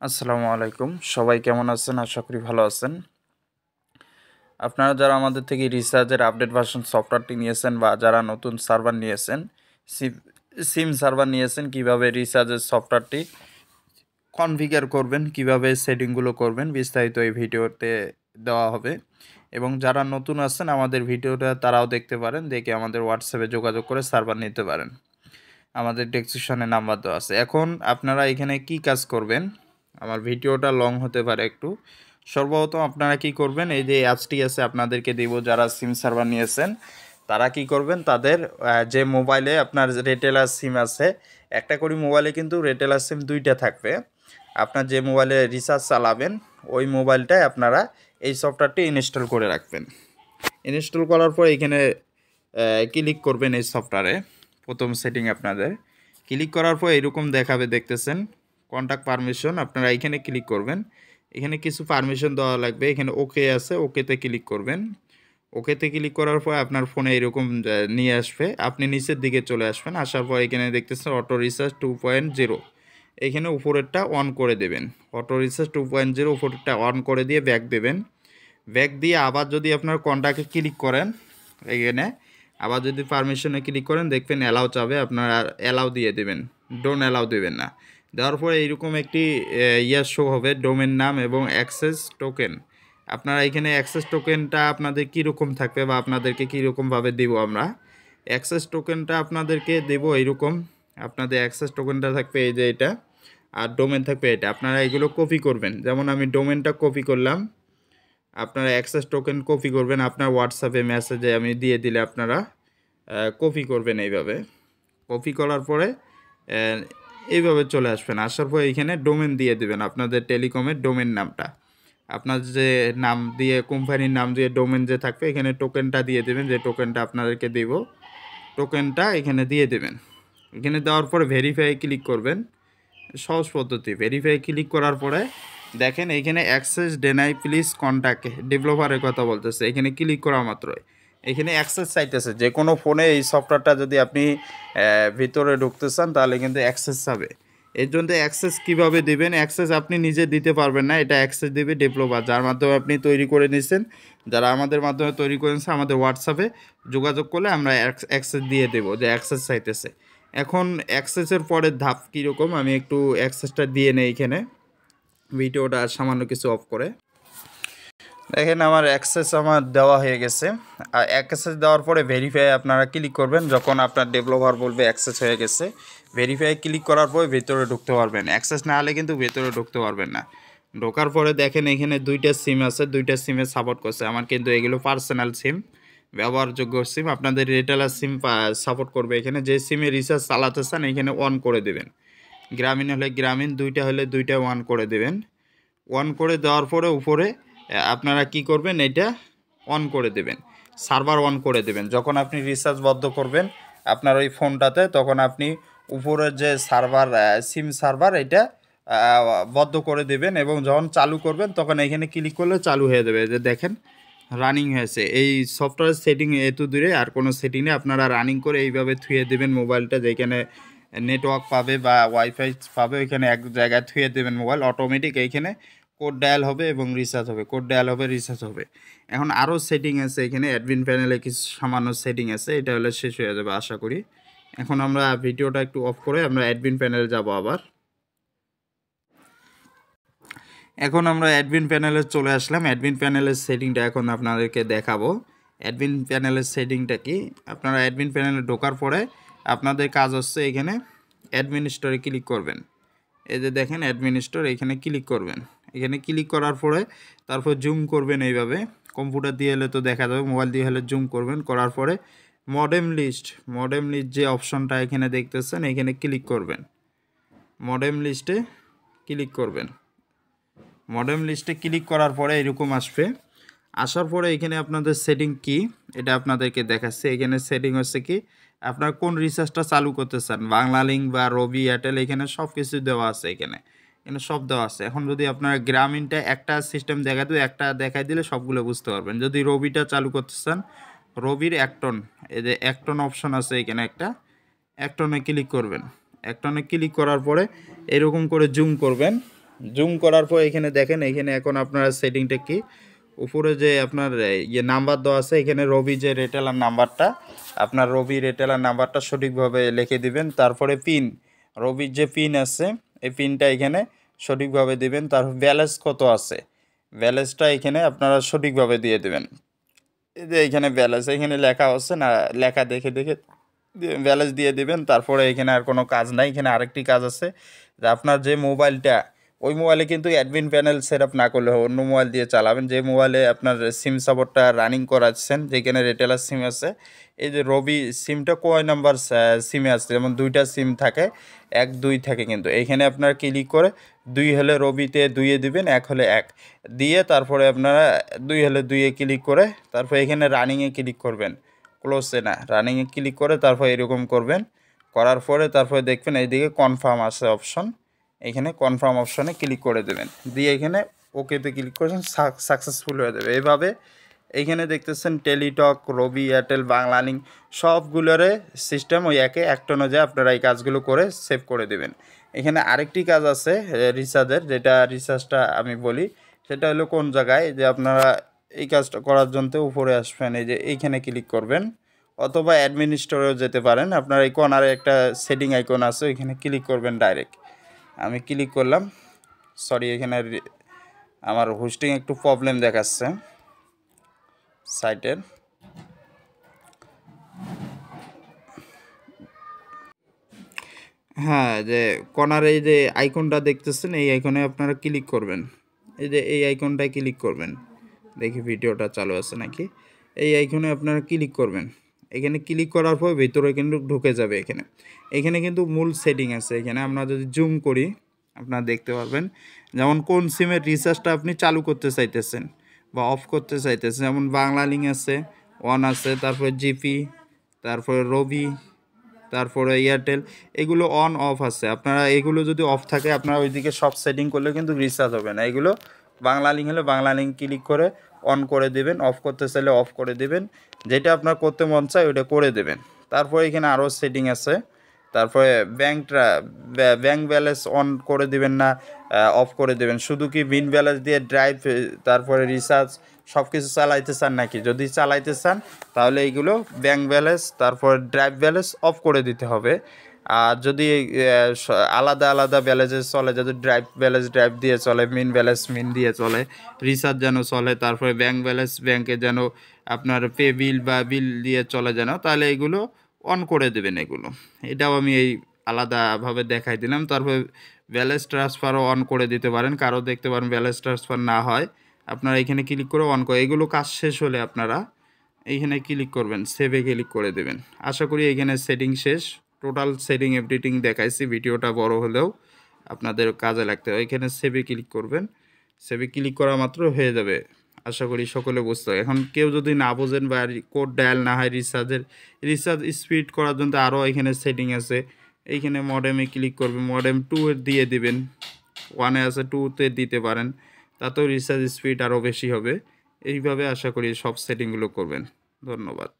আসসালামু আলাইকুম। সবাই কেমন আছেন? আশা করি ভালো আছেন। আপনারা যারা আমাদের থেকে রিচার্জের আপডেট ভার্সন সফটওয়্যারটি নিয়েছেন বা যারা নতুন সার্ভার নিয়েছেন, সিম সার্ভার নিয়েছেন, কিভাবে রিচার্জের সফটওয়্যারটি কনফিগার করবেন, কিভাবে সেটিংগুলো করবেন, বিস্তারিত এই ভিডিওতে দেওয়া হবে। এবং যারা নতুন আছেন আমাদের ভিডিওটা তারাও দেখতে পারেন, দেখে আমাদের হোয়াটসঅ্যাপে যোগাযোগ করে সার্ভার নিতে পারেন। আমাদের ডেসক্রিপশনে নাম্বার দেওয়া আছে। এখন আপনারা এখানে কি কাজ করবেন, আমার ভিডিওটা লং হতে পারে একটু। সর্বপ্রথম আপনারা কি করবেন, এই যে অ্যাপসটি আছে আপনাদেরকে দিব, যারা সিম সার্ভার নিয়েছেন তারা কি করবেন, তাদের যে মোবাইলে আপনার রেটেলার সিম আছে, একটা করে মোবাইলে কিন্তু রেটেলার সিম দুইটা থাকবে। আপনার যে মোবাইলে রিচার্জ চালাবেন ওই মোবাইলটায় আপনারা এই সফটওয়্যারটি ইনস্টল করে রাখবেন। ইনস্টল করার পর এখানে ক্লিক করবেন এই সফটওয়্যারে। প্রথম সেটিং আপনাদের ক্লিক করার পর এরকম দেখাবে, দেখতেছেন কন্ট্যাক্ট পারমিশন, আপনারা এখানে ক্লিক করবেন। এখানে কিছু পারমিশন দেওয়া লাগবে, এখানে ওকে আছে, ওকেতে ক্লিক করবেন। ওকেতে ক্লিক করার পর আপনার ফোনে এরকম নিয়ে আসবে, আপনি নিচের দিকে চলে আসবেন। আসার পর এখানে দেখতেছেন অটো রিচার্জ 2.0, এখানে উপরেরটা অন করে দেবেন। অটো রিচার্জ 2.0 উপরেরটা অন করে দিয়ে ব্যাক দেবেন। ব্যাক দিয়ে আবার যদি আপনার কন্ট্যাক্টে ক্লিক করেন, এখানে আবার যদি পারমিশনে ক্লিক করেন দেখবেন অ্যালাউ চাবে, আপনারা অ্যালাউ দিয়ে দেবেন, ডোন্ট অ্যালাউ দেবেন না। দেওয়ার পরে এইরকম একটি শো হবে, ডোমেন নাম এবং অ্যাক্সেস টোকেন। আপনারা এখানে অ্যাক্সেস টোকেনটা আপনাদের কীরকম থাকবে বা আপনাদেরকে কীরকমভাবে দেবো আমরা। অ্যাক্সেস টোকেনটা আপনাদেরকে দেবো এইরকম, আপনাদের অ্যাক্সেস টোকেনটা থাকবে এই যে এটা, আর ডোমেন থাকবে এটা। আপনারা এগুলো কপি করবেন, যেমন আমি ডোমেনটা কপি করলাম, আপনারা অ্যাক্সেস টোকেন কপি করবেন, আপনার হোয়াটসঅ্যাপে মেসেজে আমি দিয়ে দিলে আপনারা কপি করবেন। এইভাবে কপি করার পরে এইভাবে চলে আসবেন। আসার পরে এইখানে ডোমেন দিয়ে দেবেন, আপনাদের টেলিকমের ডোমেন নামটা, আপনার যে নাম দিয়ে কোম্পানির নাম দিয়ে ডোমেন যে থাকবে এখানে টোকেনটা দিয়ে দেবেন, যে টোকেনটা আপনাদেরকে দেব টোকেনটা এখানে দিয়ে দেবেন। এখানে দেওয়ার পরে ভেরিফাই ক্লিক করবেন, সহজ পদ্ধতি। ভেরিফাই ক্লিক করার পরে দেখেন এইখানে অ্যাক্সেস ডেনাই প্লিজ কন্ট্যাক্ট ডেভেলপারের কথা বলতেছে। এখানে ক্লিক করা মাত্রই এখানে অ্যাক্সেস চাইতেছে। যে কোনো ফোনে এই সফটওয়্যারটা যদি আপনি ভিতরে ঢুকতে চান তাহলে কিন্তু অ্যাক্সেস চাবে। এর জন্য অ্যাক্সেস কীভাবে দেবেন, অ্যাক্সেস আপনি নিজে দিতে পারবেন না, এটা অ্যাক্সেস দেবে ডেভেলপার, যার মাধ্যমে আপনি তৈরি করে নিয়েছেন। যারা আমাদের মাধ্যমে তৈরি করেছে আমাদের হোয়াটসঅ্যাপে যোগাযোগ করলে আমরা অ্যাক্সেস দিয়ে দেবো, যে অ্যাক্সেস চাইতেছে। এখন অ্যাক্সেসের পরের ধাপ কীরকম, আমি একটু অ্যাক্সেসটা দিয়ে নেই। এখানে ভিডিওটা সামান্য কিছু অফ করে দেখেন আমার অ্যাক্সেস আমার দেওয়া হয়ে গেছে। আর অ্যাক্সেস দেওয়ার পরে ভেরিফাই আপনারা ক্লিক করবেন, যখন আপনার ডেভেলপার বলবে অ্যাক্সেস হয়ে গেছে। ভেরিফাই ক্লিক করার পরে ভেতরে ঢুকতে পারবেন, অ্যাক্সেস না হলে কিন্তু ভেতরে ঢুকতে পারবেন না। ঢোকার পরে দেখেন এখানে দুইটা সিম আছে, দুইটা সিমে সাপোর্ট করছে আমার, কিন্তু এগুলো পার্সোনাল সিম, ব্যবহারযোগ্য সিম। আপনাদের রিটেলার সিম সাপোর্ট করবে। এখানে যে সিমে রিচার্জ চালাতে চান এখানে অন করে দেবেন, গ্রামীণ হলে গ্রামীণ, দুইটা হলে দুইটা অন করে দেবেন। অন করে দেওয়ার পরে উপরে আপনারা কি করবেন, এটা অন করে দেবেন, সার্ভার অন করে দেবেন। যখন আপনি রিচার্জ বদ্ধ করবেন আপনার ওই ফোনটাতে, তখন আপনি উপরের যে সার্ভার সিম সার্ভার এটা বদ্ধ করে দেবেন, এবং যখন চালু করবেন তখন এখানে ক্লিক করলে চালু হয়ে যাবে। যে দেখেন রানিং হয়েছে। এই সফটওয়্যার সেটিং এত দূরে আর কোনো সেটিং নেই, আপনারা রানিং করে এইভাবে থুয়ে দেবেন মোবাইলটা, যেখানে নেটওয়ার্ক পাবে বা ওয়াইফাই পাবে ওইখানে এক জায়গায় থুয়ে দেবেন মোবাইল, অটোমেটিক এইখানে কোড ডায়াল হবে এবং রিচার্জ হবে, কোড ডায়াল হবে, রিচার্জ হবে। এখন আরও সেটিং আছে এখানে, অ্যাডমিন প্যানেলে কিছু সামান্য সেটিং আছে, এটা হলে শেষ হয়ে যাবে আশা করি। এখন আমরা ভিডিওটা একটু অফ করে আমরা অ্যাডমিন প্যানেলে যাব আবার। এখন আমরা অ্যাডমিন প্যানেলে চলে আসলাম। অ্যাডমিন প্যানেলের সেটিংটা এখন আপনাদেরকে দেখাবো। অ্যাডমিন প্যানেলের সেটিংটা কি, আপনারা অ্যাডমিন প্যানেলে ঢোকার পরে আপনাদের কাজ হচ্ছে এখানে অ্যাডমিন স্টোরে ক্লিক করবেন। এই যে দেখেন অ্যাডমিন স্টোর, এখানে ক্লিক করবেন। এখানে ক্লিক করার পরে তারপর জুম করবেন এইভাবে, কম্পিউটার দিয়ে হলে তো দেখা যাবে, মোবাইল দিয়ে হলে জুম করবেন। করার পরে মডেম লিস্ট যে অপশনটা এখানে দেখতেছেন এখানে ক্লিক করবেন, মডেম লিস্টে ক্লিক করবেন। মডেম লিস্টে ক্লিক করার পরে এরকম আসবে। আসার পরে এখানে আপনাদের সেটিং কি এটা আপনাদেরকে দেখাচ্ছে। এখানে সেটিং হচ্ছে কি, আপনার কোন রিচার্জটা চালু করতে চান, বাংলা লিঙ্ক বা রবি, এয়ারটেল, এখানে সব কিছু দেওয়া আছে। এখানে সব দেওয়া আছে। এখন যদি আপনার গ্রামীণটা একটা সিস্টেম দেখায় দেবে, একটা দেখাই দিলে সবগুলো বুঝতে পারবেন। যদি রবিটা চালু করতে চান, রবির একটন, এই যে একটন অপশন আছে এখানে, একটা একটনে ক্লিক করবেন। একটনে ক্লিক করার পরে এরকম করে জুম করবেন, জুম করার পর এখানে দেখেন, এখানে এখন আপনারা সেটিংটা কি, উপরে যে আপনার ইয়ে নাম্বার দেওয়া আছে, এখানে রবি যে রিটেলার নাম্বারটা, আপনার রবি রিটেলার নাম্বারটা সঠিকভাবে লিখে দিবেন। তারপরে পিন, রবির যে পিন আছে এই পিনটা এখানে সঠিকভাবে দিবেন। তারপর ব্যালেন্স কত আছে, ব্যালেন্সটা এখানে আপনারা সঠিকভাবে দিয়ে দেবেন। এই যে এখানে ব্যালেন্স এখানে লেখা আছে না, লেখা দেখে দেখে ব্যালেন্স দিয়ে দিবেন। তারপরে এখানে আর কোনো কাজ নাই, এখানে আরেকটি কাজ আছে যে আপনার যে মোবাইলটা, ওই মোবাইলে কিন্তু অ্যাডমিন প্যানেল সেট আপ না করলে অন্য মোবাইল দিয়ে চালাবেন। যে মোবাইলে আপনার সিম সাপোর্টটা রানিং করাচ্ছেন, যেখানে রিটেলার সিম আছে, এই যে রবি সিমটা কয় নাম্বার সিমে আছে, যেমন দুইটা সিম থাকে, 1 2 থাকে, কিন্তু এইখানে আপনার ক্লিক করে 2 হলে রবিতে 2-এ দিবেন, 1 হলে 1 দিয়ে তারপরে আপনারা 2 হলে 2-এ ক্লিক করে তারপর এখানে রানিংয়ে ক্লিক করবেন, ক্লোজে না, রানিংয়ে ক্লিক করে তারপর এরকম করবেন। করার পরে তারপরে দেখবেন এইদিকে কনফার্ম আছে অপশন, এখানে কনফার্ম অপশনে ক্লিক করে দেবেন, দিয়ে এখানে ওকেতে ক্লিক করেছেন, সাকসেসফুল হয়ে যাবে। এইভাবে এইখানে দেখতেছেন টেলিটক, রবি, এয়ারটেল, বাংলালিংক সবগুলোরে সিস্টেম ওই একটা অনুযায়ী আপনারা এই কাজগুলো করে সেভ করে দেবেন। এখানে আরেকটি কাজ আছে রিচার্জের, যেটা রিচার্জটা আমি বলি, সেটা হলো কোন জায়গায়, যে আপনারা এই কাজটা করার জন্য উপরে আসবেন, এই যে এইখানে ক্লিক করবেন, অথবা অ্যাডমিনিস্টরেও যেতে পারেন। আপনার এই কর্নারে একটা সেটিং আইকন আছে, ওইখানে ক্লিক করবেন ডাইরেক্ট। আমি ক্লিক করলাম, সরি এখানে আমার হোস্টিং একটু প্রবলেম দেখাচ্ছে সাইটের। হ্যাঁ, যে কর্নারে এই যে আইকনটা দেখতেছেন, এই আইকনে আপনারা ক্লিক করবেন, এই যে এই আইকনটায় ক্লিক করবেন, দেখি ভিডিওটা চালু আছে নাকি, এই আইকনে আপনারা ক্লিক করবেন। এখানে ক্লিক করার পর ভিতরে কিন্তু ঢুকে যাবে। এখানে এখানে কিন্তু মূল সেটিং আছে, এখানে আমরা যদি জুম করি আপনারা দেখতে পারবেন, যেমন কোন সিমের রিচার্জটা আপনি চালু করতে চাইতেছেন বা অফ করতে চাইতেছেন। যেমন বাংলালিংক আছে, অন আছে, তারপরে জিপি, তারপরে রবি, তারপরে এয়ারটেল, এগুলো অন অফ আছে। আপনারা এগুলো যদি অফ থাকে, আপনারা ওইদিকে সব সেটিং করলে কিন্তু রিচার্জ হবে না। এগুলো বাংলালিংক হলে বাংলালিংক ক্লিক করে অন করে দেবেন, অফ করতে চাইলে অফ করে দেবেন, যেটা আপনার করতে মন চায় ওইটা করে দেবেন। তারপরে এখানে আরও সেটিং আছে, তারপরে ব্যাংক ব্যালেন্স অন করে দিবেন না অফ করে দেবেন, শুধু কি বিন ব্যালেন্স দিয়ে ড্রাইভ, তারপরে রিচার্জ সব কিছু চালাইতে চান নাকি, যদি চালাইতে চান তাহলে এইগুলো ব্যাংক ব্যালেন্স তারপর ড্রাইভ ব্যালেন্স অফ করে দিতে হবে। আর যদি আলাদা আলাদা ব্যালেন্সে চলে, যদি ড্রাইভ ব্যালেন্স ড্রাইভ দিয়ে চলে, মিন ব্যালেন্স মিন দিয়ে চলে, রিচার্জ যেন চলে, তারপরে ব্যাংক ব্যালেন্স ব্যাংকে যেন আপনার পে বিল বা বিল দিয়ে চলে যেন, তাহলে এগুলো অন করে দেবেন এগুলো। এটাও আমি এই আলাদাভাবে দেখাই দিলাম। তারপরে ব্যালেন্স ট্রান্সফারও অন করে দিতে পারেন, কারো দেখতে পারেন ব্যালেন্স ট্রান্সফার না হয়, আপনারা এখানে ক্লিক করে অন করে, এগুলো কাজ শেষ হলে আপনারা এইখানে ক্লিক করবেন, সেভে ক্লিক করে দেবেন। আশা করি এইখানে সেটিং শেষ, টোটাল সেটিং এভরিথিং দেখাইছি, ভিডিওটা বড় হলেও আপনাদের কাজে লাগতে হয়। এখানে সেভে ক্লিক করবেন, সেভে ক্লিক করা মাত্র হয়ে যাবে। আশা করি সকলে বুঝতে হয়। এখন কেউ যদি না বোঝেন বা কোড ডায়াল না হয় রিচার্জ স্পিড করার জন্য আরও এখানে সেটিং আছে। এইখানে মডেমে ক্লিক করবেন, মডেম 2 দিয়ে দিবেন, 1-এ আছে 2-তে দিতে পারেন, তাতেও রিচার্জ স্পিড আরও বেশি হবে। এইভাবে আশা করি সব সেটিংগুলো করবেন। ধন্যবাদ।